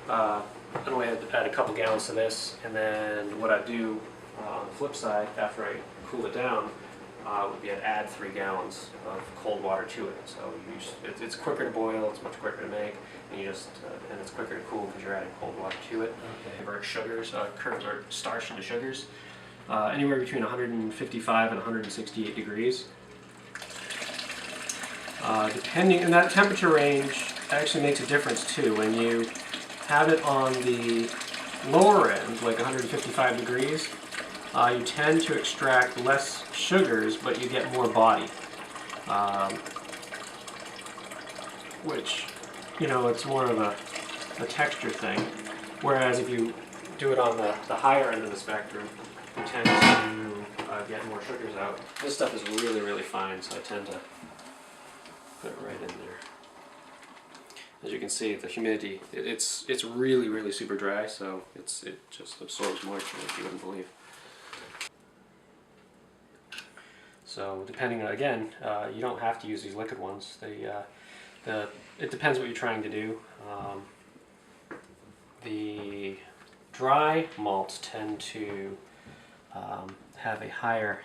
I'd only add a couple gallons to this, and then what I do on the flip side, after I cool it down, would be I'd add 3 gallons of cold water to it. So it's quicker to boil, it's much quicker to make, and and it's quicker to cool because you're adding cold water to it. Okay. Convert sugars, convert starch into sugars, anywhere between 155 and 168 degrees. Depending, and that temperature range actually makes a difference too. When you have it on the lower end, like 155 degrees, you tend to extract less sugars, but you get more body. Which, it's more of a texture thing. Whereas if you do it on the higher end of the spectrum, you tend to get more sugars out. This stuff is really, really fine, so I tend to put it right in there. As you can see, the humidity, it's really, really super dry, so it just absorbs moisture like you wouldn't believe. So depending on, again, you don't have to use these liquid ones. It depends what you're trying to do. The dry malts tend to have a higher,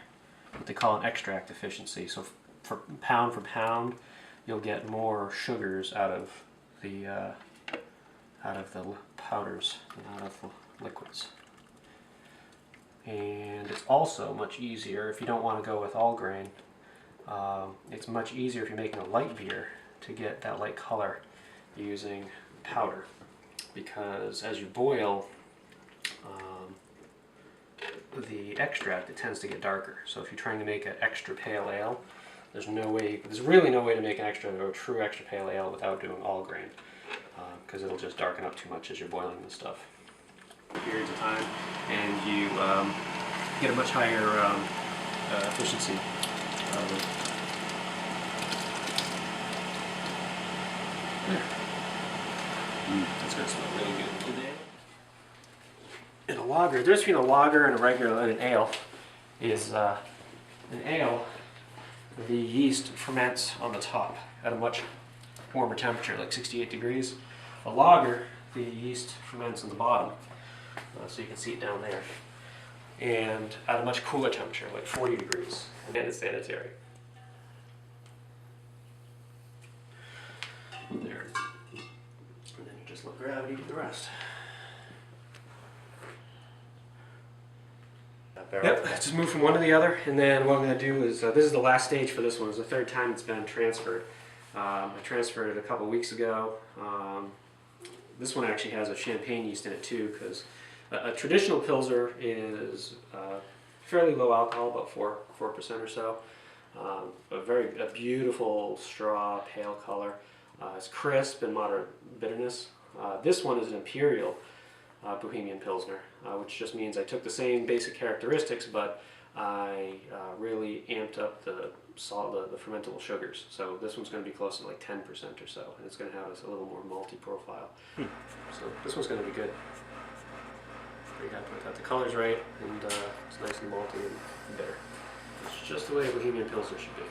what they call an extract efficiency. So for pound, you'll get more sugars out of the powders than out of the liquids. And it's also much easier if you don't want to go with all grain. It's much easier if you're making a light beer to get that light color using powder, because as you boil the extract, it tends to get darker. So if you're trying to make an extra pale ale, there's really no way to make a true extra pale ale without doing all grain, because it'll just darken up too much as you're boiling this stuff. Periods of time, and you get a much higher efficiency. There. That's going to smell really good today. In a lager, the difference between a lager and an ale is an ale, the yeast ferments on the top at a much warmer temperature, like 68 degrees. A lager, the yeast ferments on the bottom, so you can see it down there, and at a much cooler temperature, like 40 degrees, and it's sanitary. There. And then you just let gravity do the rest. Yep, just move from one to the other, and then what I'm going to do is, this is the last stage for this one. It's the third time it's been transferred. I transferred it a couple weeks ago. This one actually has a champagne yeast in it too, because a traditional Pilsner is fairly low alcohol, about 4% or so. A beautiful straw, pale color. It's crisp and moderate bitterness. This one is an Imperial Bohemian Pilsner, which just means I took the same basic characteristics, but I really amped up the fermentable sugars. So this one's going to be close to like 10% or so, and it's going to have a little more malty profile. So this one's going to be good. Pretty happy with that. The color's right, and it's nice and malty and bitter. It's just the way a Bohemian Pilsner should be.